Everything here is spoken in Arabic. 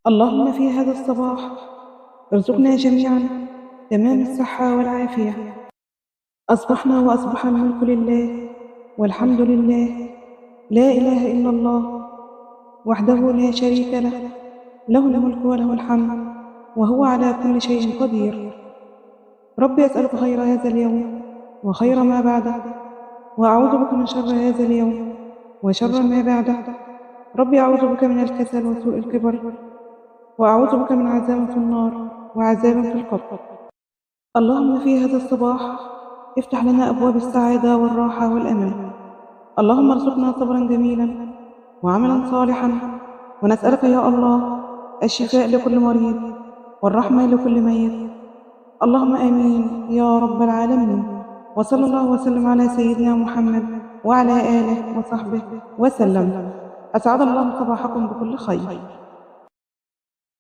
اللهم في هذا الصباح ارزقنا جميعا تمام الصحة والعافية. أصبحنا وأصبح الملك لله والحمد لله، لا إله إلا الله وحده لا شريك له، له الملك وله الحمد وهو على كل شيء قدير. ربي أسألك خير هذا اليوم وخير ما بعده، وأعوذ بك من شر هذا اليوم وشر ما بعده. ربي أعوذ بك من الكسل وسوء الكبر، وأعوذ بك من عذاب في النار وعذاب في القبر. اللهم في هذا الصباح افتح لنا أبواب السعادة والراحة والأمان. اللهم ارزقنا صبرا جميلا وعملا صالحا، ونسألك يا الله الشفاء لكل مريض والرحمة لكل ميت. اللهم آمين يا رب العالمين. وصلى الله وسلم على سيدنا محمد وعلى آله وصحبه وسلم. أسعد الله صباحكم بكل خير.